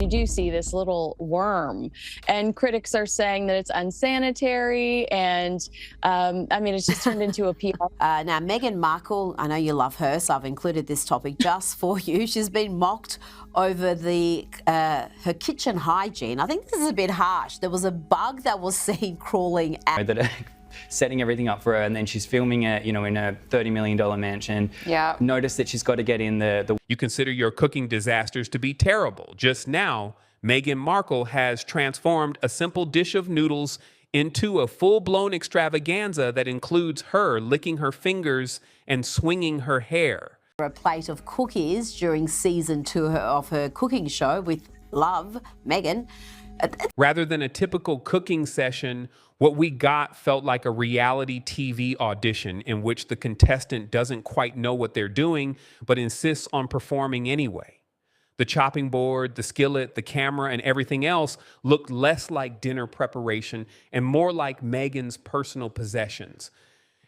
do see this little worm, and critics are saying that it's unsanitary, and I mean, it's just turned into a PR. Now, Meghan Markle, I know you love her, so I've included this topic just for you. She's been mocked over her kitchen hygiene. I think this is a bit harsh. There was a bug that was seen crawling out. Setting everything up for her, and then she's filming it, you know, in a $30 million mansion. Yeah. Notice that she's got to get in the. You consider your cooking disasters to be terrible. Just now, Meghan Markle has transformed a simple dish of noodles into a full-blown extravaganza that includes her licking her fingers and swinging her hair. A plate of cookies during season 2 of her cooking show with Love, Meghan. Rather than a typical cooking session, what we got felt like a reality TV audition in which the contestant doesn't quite know what they're doing, but insists on performing anyway. The chopping board, the skillet, the camera, and everything else looked less like dinner preparation and more like Meghan's personal possessions.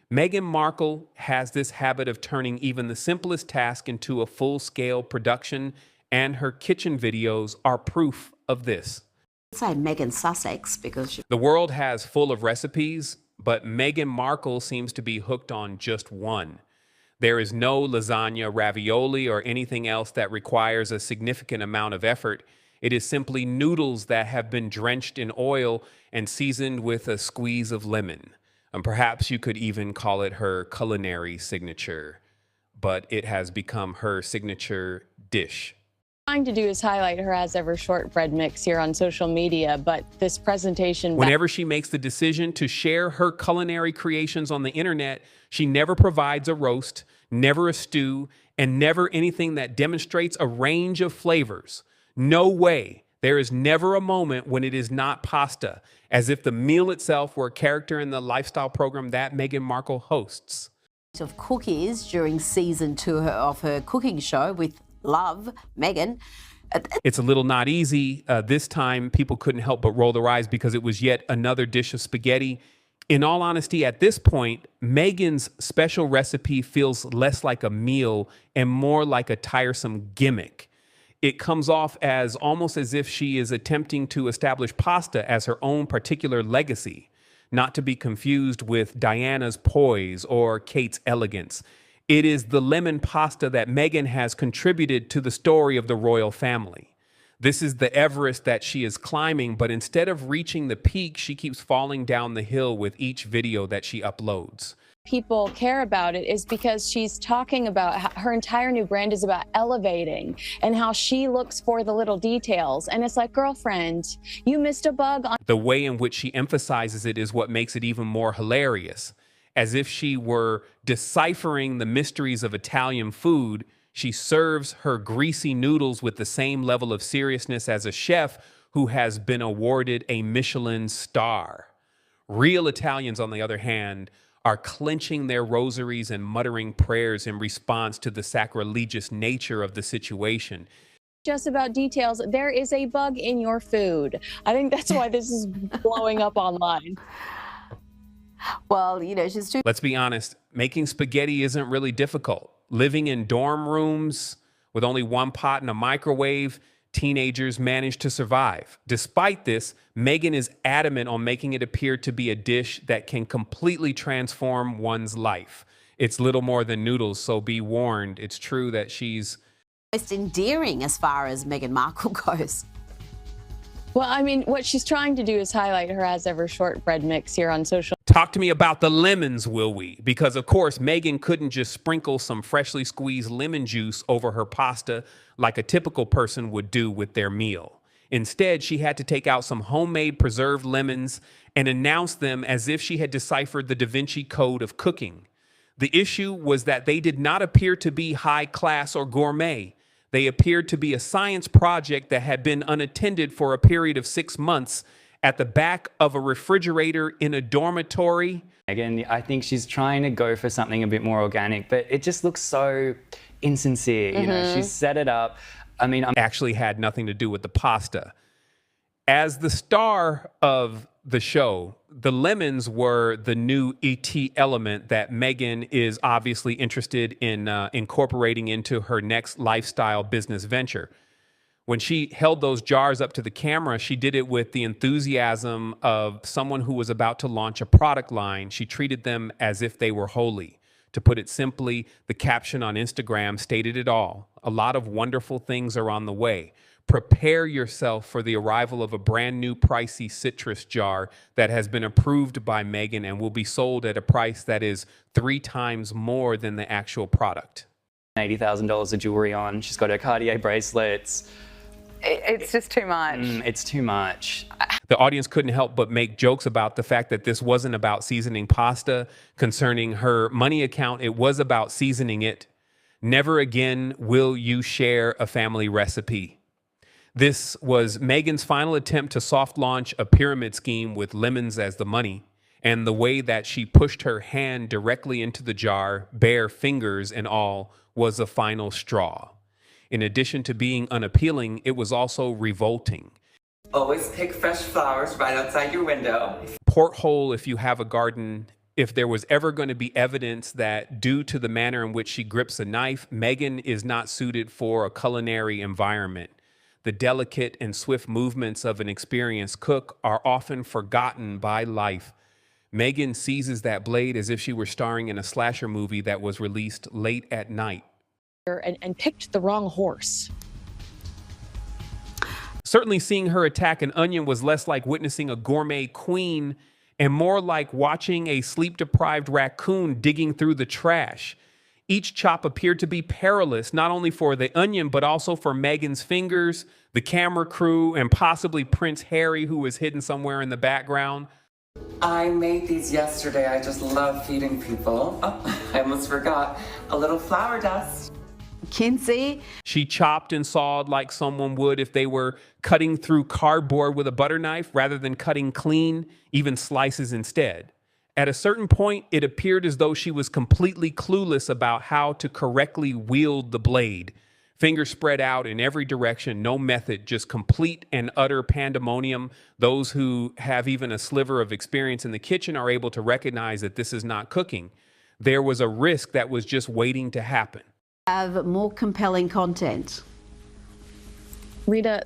Meghan Markle has this habit of turning even the simplest task into a full-scale production, and her kitchen videos are proof of this. Say Meghan Sussex because The world has full of recipes, but Meghan Markle seems to be hooked on just one. There is no lasagna, ravioli, or anything else that requires a significant amount of effort. It is simply noodles that have been drenched in oil and seasoned with a squeeze of lemon. And perhaps you could even call it her culinary signature, but it has become her signature dish. Trying to do is highlight her as ever shortbread mix here on social media, but this presentation. Whenever she makes the decision to share her culinary creations on the internet, she never provides a roast, never a stew, and never anything that demonstrates a range of flavors. No way. There is never a moment when it is not pasta, as if the meal itself were a character in the lifestyle program that Meghan Markle hosts. Of cookies during season 2 of her cooking show with Love, Meghan. It's a little not easy. This time, people couldn't help but roll their eyes because it was yet another dish of spaghetti. In all honesty, at this point, Meghan's special recipe feels less like a meal and more like a tiresome gimmick. It comes off as almost as if she is attempting to establish pasta as her own particular legacy, not to be confused with Diana's poise or Kate's elegance. It is the lemon pasta that Meghan has contributed to the story of the royal family. This is the Everest that she is climbing, but instead of reaching the peak, she keeps falling down the hill with each video that she uploads. People care about it is because she's talking about how her entire new brand is about elevating and how she looks for the little details. And it's like, girlfriend, you missed a bug on. The way in which she emphasizes it is what makes it even more hilarious. As if she were deciphering the mysteries of Italian food, she serves her greasy noodles with the same level of seriousness as a chef who has been awarded a Michelin star. Real Italians, on the other hand, are clenching their rosaries and muttering prayers in response to the sacrilegious nature of the situation. Just about details. There is a bug in your food. I think that's why this is blowing up online. Well, you know, she's too. Let's be honest, making spaghetti isn't really difficult. Living in dorm rooms with only one pot and a microwave, teenagers manage to survive. Despite this, Meghan is adamant on making it appear to be a dish that can completely transform one's life. It's little more than noodles, so be warned. It's true that she's Most endearing as far as Meghan Markle goes. Well, I mean, what she's trying to do is highlight her as ever shortbread mix here on social. Talk to me about the lemons, will we? Because, of course, Meghan couldn't just sprinkle some freshly squeezed lemon juice over her pasta like a typical person would do with their meal. Instead, she had to take out some homemade preserved lemons and announce them as if she had deciphered the Da Vinci Code of cooking. The issue was that they did not appear to be high class or gourmet. They appeared to be a science project that had been unattended for a period of 6 months at the back of a refrigerator in a dormitory. Again, I think she's trying to go for something a bit more organic, but it just looks so insincere. You know, she's set it up. I mean, Actually had nothing to do with the pasta. As the star of the show, the lemons were the new ET element that Meghan is obviously interested in incorporating into her next lifestyle business venture. When she held those jars up to the camera, she did it with the enthusiasm of someone who was about to launch a product line. She treated them as if they were holy. To put it simply, the caption on Instagram stated it all. A lot of wonderful things are on the way. Prepare yourself for the arrival of a brand new pricey citrus jar that has been approved by Meghan and will be sold at a price that is 3 times more than the actual product. $80,000 of jewelry on. She's got her Cartier bracelets. It's just too much. It's too much. The audience couldn't help but make jokes about the fact that this wasn't about seasoning pasta. Concerning her money account, it was about seasoning it. Never again will you share a family recipe. This was Meghan's final attempt to soft launch a pyramid scheme with lemons as the money, and the way that she pushed her hand directly into the jar, bare fingers and all, was a final straw. In addition to being unappealing, it was also revolting. Always pick fresh flowers right outside your window. Porthole if you have a garden. If there was ever going to be evidence that due to the manner in which she grips a knife, Meghan is not suited for a culinary environment. The delicate and swift movements of an experienced cook are often forgotten by life. Meghan seizes that blade as if she were starring in a slasher movie that was released late at night. And picked the wrong horse. Certainly seeing her attack an onion was less like witnessing a gourmet queen and more like watching a sleep-deprived raccoon digging through the trash. Each chop appeared to be perilous, not only for the onion, but also for Meghan's fingers, the camera crew, and possibly Prince Harry, who was hidden somewhere in the background. I made these yesterday. I just love feeding people. Oh, I almost forgot. A little flour dust. Kinsey. She chopped and sawed like someone would if they were cutting through cardboard with a butter knife rather than cutting clean, even slices instead. At a certain point, it appeared as though she was completely clueless about how to correctly wield the blade. Fingers spread out in every direction, no method, just complete and utter pandemonium. Those who have even a sliver of experience in the kitchen are able to recognize that this is not cooking. There was a risk that was just waiting to happen. Have more compelling content. Rita,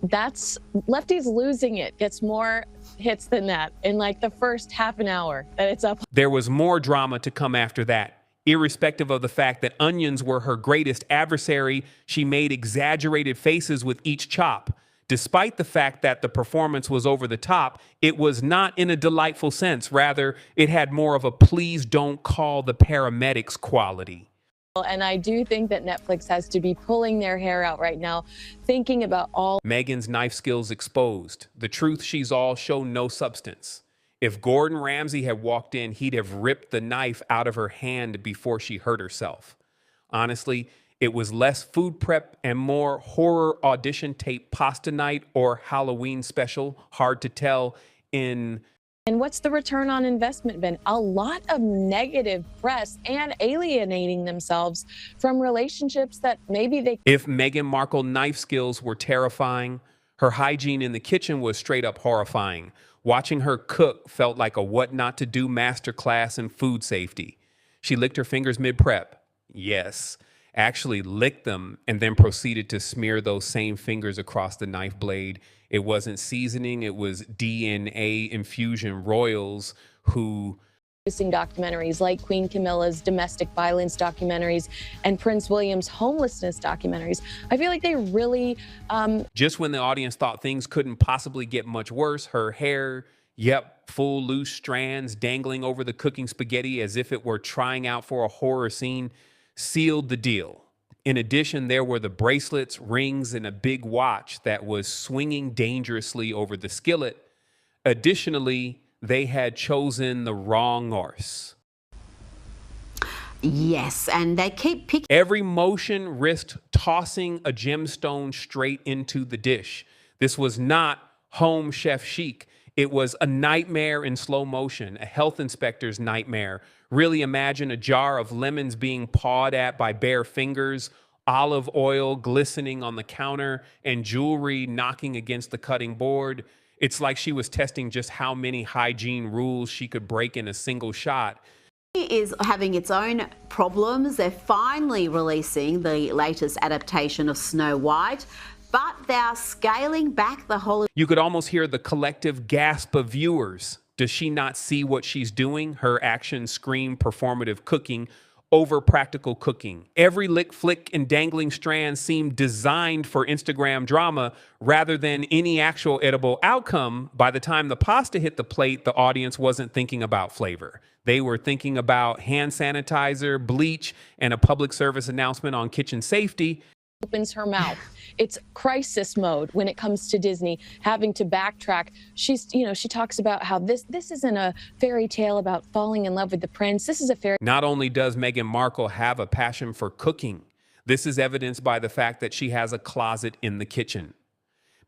that's Lefty's losing it. Gets more hits than that in like the first half an hour that it's up. There was more drama to come after that. Irrespective of the fact that onions were her greatest adversary, she made exaggerated faces with each chop. Despite the fact that the performance was over the top, it was not in a delightful sense. Rather, it had more of a please don't call the paramedics quality. And I do think that Netflix has to be pulling their hair out right now, thinking about all. Meghan's knife skills exposed. The truth she's all show no substance. If Gordon Ramsay had walked in, he'd have ripped the knife out of her hand before she hurt herself. Honestly, it was less food prep and more horror audition tape pasta night or Halloween special. Hard to tell in. And what's the return on investment been? A lot of negative press and alienating themselves from relationships that maybe they. If Meghan Markle knife skills were terrifying, her hygiene in the kitchen was straight up horrifying. Watching her cook felt like a what not to do masterclass in food safety. She licked her fingers mid-prep. Yes, actually licked them and then proceeded to smear those same fingers across the knife blade. It wasn't seasoning, it was DNA infusion royals who. Documentaries like Queen Camilla's domestic violence documentaries and Prince William's homelessness documentaries. I feel like they really. Just when the audience thought things couldn't possibly get much worse, her hair, full loose strands dangling over the cooking spaghetti as if it were trying out for a horror scene, sealed the deal. In addition, there were the bracelets, rings, and a big watch that was swinging dangerously over the skillet. Additionally, they had chosen the wrong horse. Yes, and they keep picking. Every motion risked tossing a gemstone straight into the dish. This was not home chef chic. It was a nightmare in slow motion, a health inspector's nightmare. Really imagine a jar of lemons being pawed at by bare fingers, olive oil glistening on the counter, and jewelry knocking against the cutting board. It's like she was testing just how many hygiene rules she could break in a single shot. Is having its own problems. They're finally releasing the latest adaptation of Snow White. but they're scaling back the whole. You could almost hear the collective gasp of viewers. Does she not see what she's doing? Her actions scream performative cooking over practical cooking. Every lick, flick, and dangling strand seemed designed for Instagram drama rather than any actual edible outcome. By the time the pasta hit the plate, the audience wasn't thinking about flavor. They were thinking about hand sanitizer, bleach, and a public service announcement on kitchen safety. Opens her mouth. It's crisis mode when it comes to Disney having to backtrack. She talks about how this isn't a fairy tale about falling in love with the prince. This is a fairy. Not only does Meghan Markle have a passion for cooking, this is evidenced by the fact that she has a closet in the kitchen.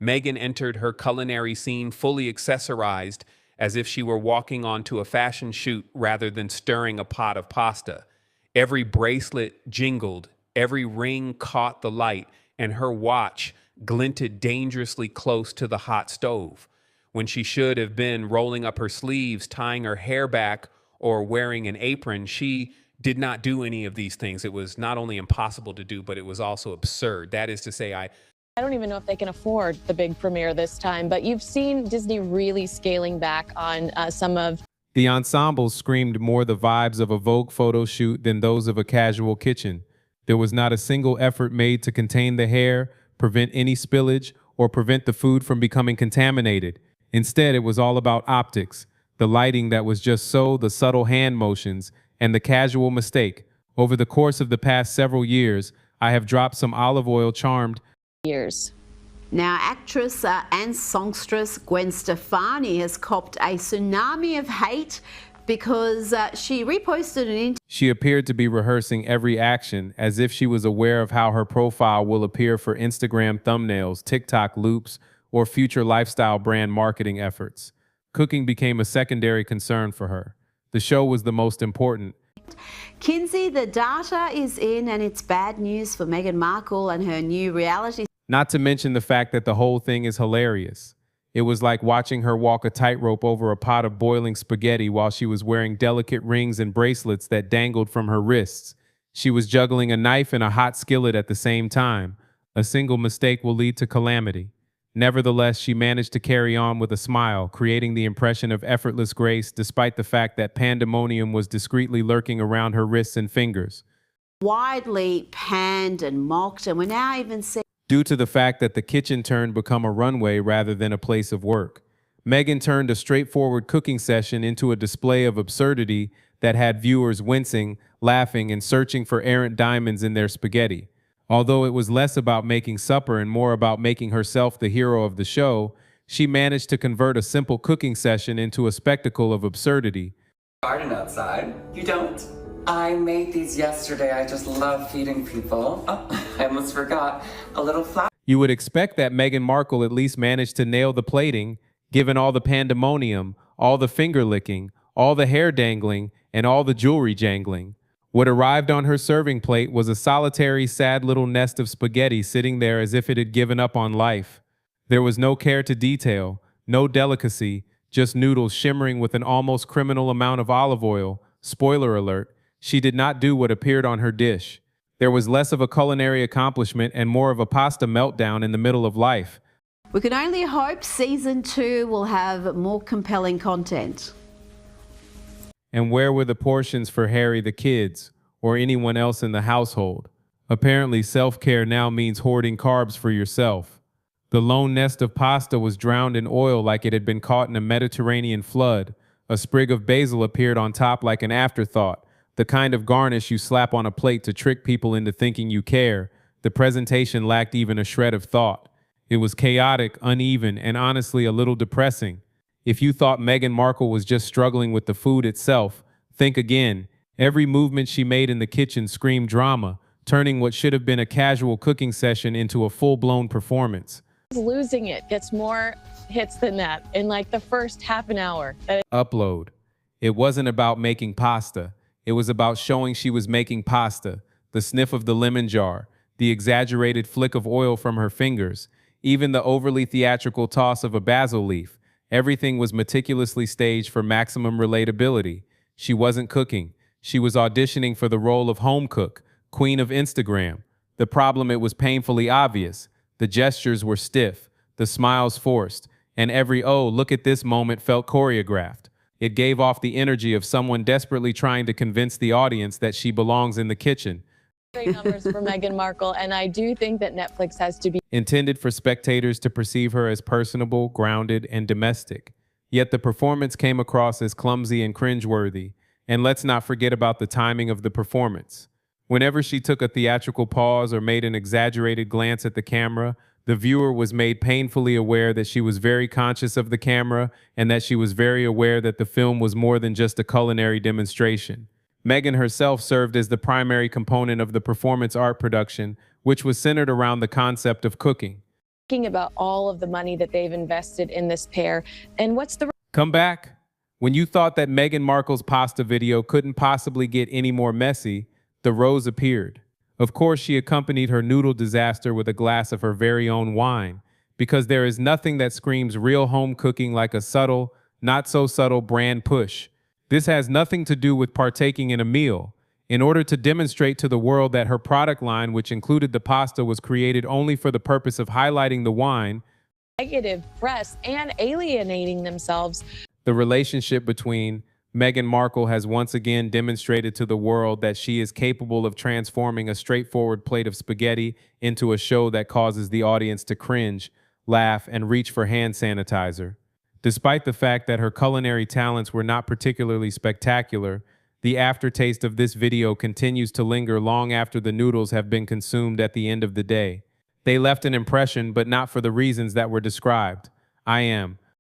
Meghan entered her culinary scene fully accessorized, as if she were walking onto a fashion shoot rather than stirring a pot of pasta. Every bracelet jingled, every ring caught the light, and her watch glinted dangerously close to the hot stove, when she should have been rolling up her sleeves, tying her hair back, or wearing an apron. She did not do any of these things. It was not only impossible to do, but it was also absurd. That is to say, I don't even know if they can afford the big premiere this time, but you've seen Disney really scaling back on some of. The ensemble screamed more the vibes of a Vogue photo shoot than those of a casual kitchen. There was not a single effort made to contain the hair, prevent any spillage, or prevent the food from becoming contaminated. Instead, it was all about optics, the lighting that was just so, the subtle hand motions, and the casual mistake. Over the course of the past several years, I have dropped some olive oil charmed years. Now, actress and songstress Gwen Stefani has copped a tsunami of hate because she reposted an interview. She appeared to be rehearsing every action as if she was aware of how her profile will appear for Instagram thumbnails, TikTok loops, or future lifestyle brand marketing efforts. Cooking became a secondary concern for her. The show was the most important. Kinsey, the data is in, and it's bad news for Meghan Markle and her new reality. Not to mention the fact that the whole thing is hilarious. It was like watching her walk a tightrope over a pot of boiling spaghetti while she was wearing delicate rings and bracelets that dangled from her wrists. She was juggling a knife and a hot skillet at the same time. A single mistake will lead to calamity. Nevertheless, she managed to carry on with a smile, creating the impression of effortless grace despite the fact that pandemonium was discreetly lurking around her wrists and fingers. Widely panned and mocked, and we're now even seeing due to the fact that the kitchen turned become a runway rather than a place of work. Meghan turned a straightforward cooking session into a display of absurdity that had viewers wincing, laughing, and searching for errant diamonds in their spaghetti. Although it was less about making supper and more about making herself the hero of the show, she managed to convert a simple cooking session into a spectacle of absurdity. Garden outside. You don't? I made these yesterday. I just love feeding people. Oh, I almost forgot. A little flour. You would expect that Meghan Markle at least managed to nail the plating, given all the pandemonium, all the finger licking, all the hair dangling, and all the jewelry jangling. What arrived on her serving plate was a solitary, sad little nest of spaghetti sitting there as if it had given up on life. There was no care to detail, no delicacy, just noodles shimmering with an almost criminal amount of olive oil. Spoiler alert. She did not do what appeared on her dish. There was less of a culinary accomplishment and more of a pasta meltdown in the middle of life. We can only hope season 2 will have more compelling content. And where were the portions for Harry, the kids, or anyone else in the household? Apparently, self-care now means hoarding carbs for yourself. The lone nest of pasta was drowned in oil like it had been caught in a Mediterranean flood. A sprig of basil appeared on top like an afterthought. The kind of garnish you slap on a plate to trick people into thinking you care. The presentation lacked even a shred of thought. It was chaotic, uneven, and honestly a little depressing. If you thought Meghan Markle was just struggling with the food itself, think again. Every movement she made in the kitchen screamed drama, turning what should have been a casual cooking session into a full-blown performance. Losing It gets more hits than that in like the first half an hour. Upload. It wasn't about making pasta. It was about showing she was making pasta, the sniff of the lemon jar, the exaggerated flick of oil from her fingers, even the overly theatrical toss of a basil leaf. Everything was meticulously staged for maximum relatability. She wasn't cooking. She was auditioning for the role of home cook, queen of Instagram. The problem, it was painfully obvious. The gestures were stiff, the smiles forced, and every "oh, look at this" moment felt choreographed. It gave off the energy of someone desperately trying to convince the audience that she belongs in the kitchen. Great numbers for Meghan Markle, and I do think that Netflix has to be Intended for spectators to perceive her as personable, grounded, and domestic. Yet the performance came across as clumsy and cringeworthy. And let's not forget about the timing of the performance. Whenever she took a theatrical pause or made an exaggerated glance at the camera, the viewer was made painfully aware that she was very conscious of the camera and that she was very aware that the film was more than just a culinary demonstration. Meghan herself served as the primary component of the performance art production, which was centered around the concept of cooking. thinking about all of the money that they've invested in this pair. And what's the Come back. When you thought that Meghan Markle's pasta video couldn't possibly get any more messy, the rose appeared. Of course, she accompanied her noodle disaster with a glass of her very own wine, because there is nothing that screams real home cooking like a subtle, not so subtle brand push. This has nothing to do with partaking in a meal. In order to demonstrate to the world that her product line, which included the pasta, was created only for the purpose of highlighting the wine, negative press and alienating themselves. the relationship between Meghan Markle has once again demonstrated to the world that she is capable of transforming a straightforward plate of spaghetti into a show that causes the audience to cringe, laugh, and reach for hand sanitizer. Despite the fact that her culinary talents were not particularly spectacular, the aftertaste of this video continues to linger long after the noodles have been consumed at the end of the day. They left an impression, but not for the reasons that were described. I am